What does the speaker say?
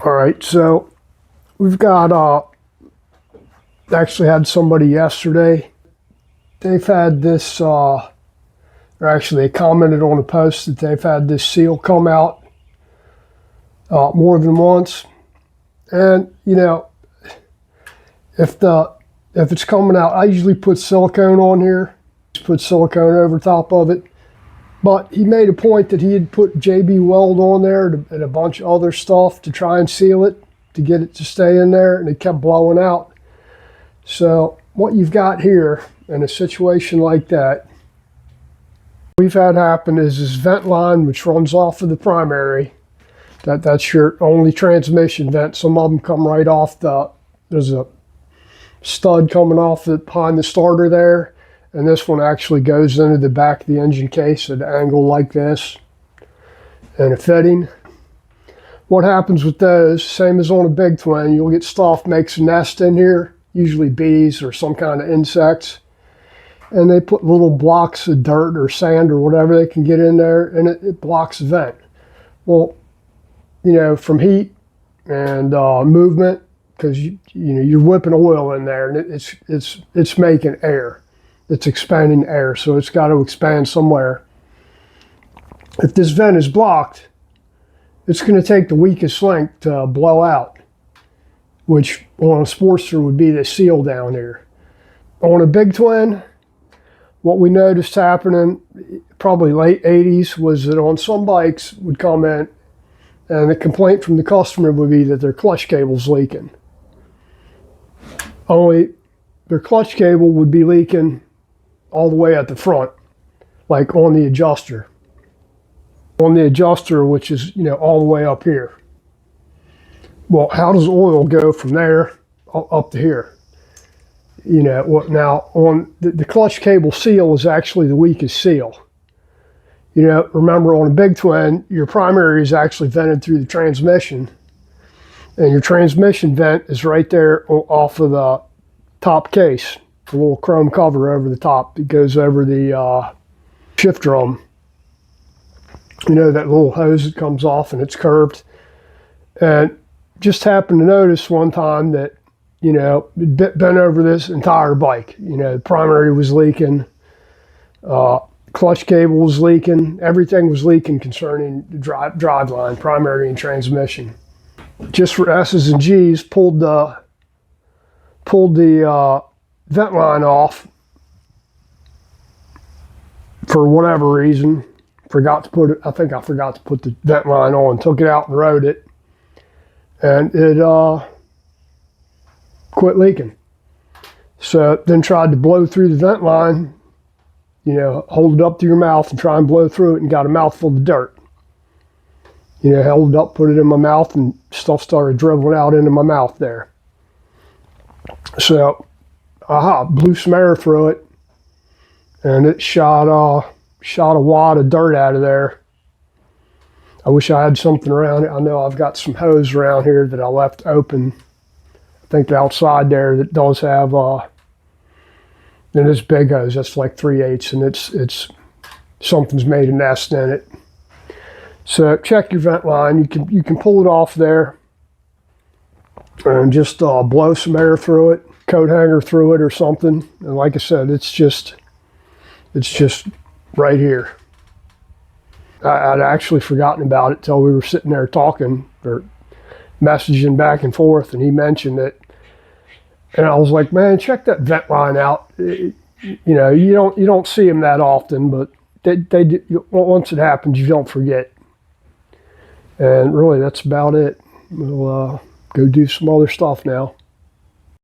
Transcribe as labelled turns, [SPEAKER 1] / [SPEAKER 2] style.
[SPEAKER 1] All right, so we've got, actually had somebody yesterday. They've had this, or actually they commented on a post that they've had this seal come out more than once. And, you know, if it's coming out, I usually put silicone on here. Just put silicone over top of it. But he made a point that he had put JB Weld on there and a bunch of other stuff to try and seal it, to get it to stay in there, and it kept blowing out. So what you've got here in a situation like that, we've had happen is this vent line which runs off of the primary. That's your only transmission vent. Some of them come right off there's a stud coming off behind the starter there. And this one actually goes into the back of the engine case at an angle like this, and a fitting. What happens with those, same as on a big twin, you'll get stuff makes a nest in here, usually bees or some kind of insects. And they put little blocks of dirt or sand or whatever they can get in there, and it blocks the vent. Well, you know, from heat and movement, because you're whipping oil in there, and it's making air. It's expanding air, so it's got to expand somewhere. If this vent is blocked, it's going to take the weakest link to blow out, which on a Sportster would be the seal down here. On a big twin, what we noticed happening probably late 80s was that on some bikes would come in and the complaint from the customer would be that their clutch cable's leaking. Only their clutch cable would be leaking all the way at the front, like on the adjuster. On the adjuster, which is, you know, all the way up here. Well, how does oil go from there up to here? You know, now on the clutch cable seal is actually the weakest seal. You know, remember on a big twin, your primary is actually vented through the transmission, and your transmission vent is right there off of the top case. A little chrome cover over the top that goes over the shift drum. You know, that little hose that comes off and it's curved. And just happened to notice one time that, you know, it bent over this entire bike. You know, the primary was leaking, clutch cable was leaking, everything was leaking concerning the drive line, primary and transmission. Just for S's and G's, pulled the vent line off for whatever reason. Forgot to put it, I think I forgot to put the vent line on, took it out and rode it, and it quit leaking. So then tried to blow through the vent line, you know, hold it up to your mouth and try and blow through it, and got a mouthful of dirt. You know, held it up, put it in my mouth, and stuff started dribbling out into my mouth there. So blew some air through it, and it shot a wad of dirt out of there. I wish I had something around it. I know I've got some hose around here that I left open. I think the outside there that does have then this big hose, that's like 3/8, and it's something's made a nest in it. So check your vent line. You can pull it off there and just blow some air through it, coat hanger through it or something. And like I said, it's just right here. I'd actually forgotten about it till we were sitting there talking or messaging back and forth, and he mentioned it. And I was like, man, check that vent line out. You know, you don't see them that often, but they do, once it happens, you don't forget. And really, that's about it. We'll go do some other stuff now.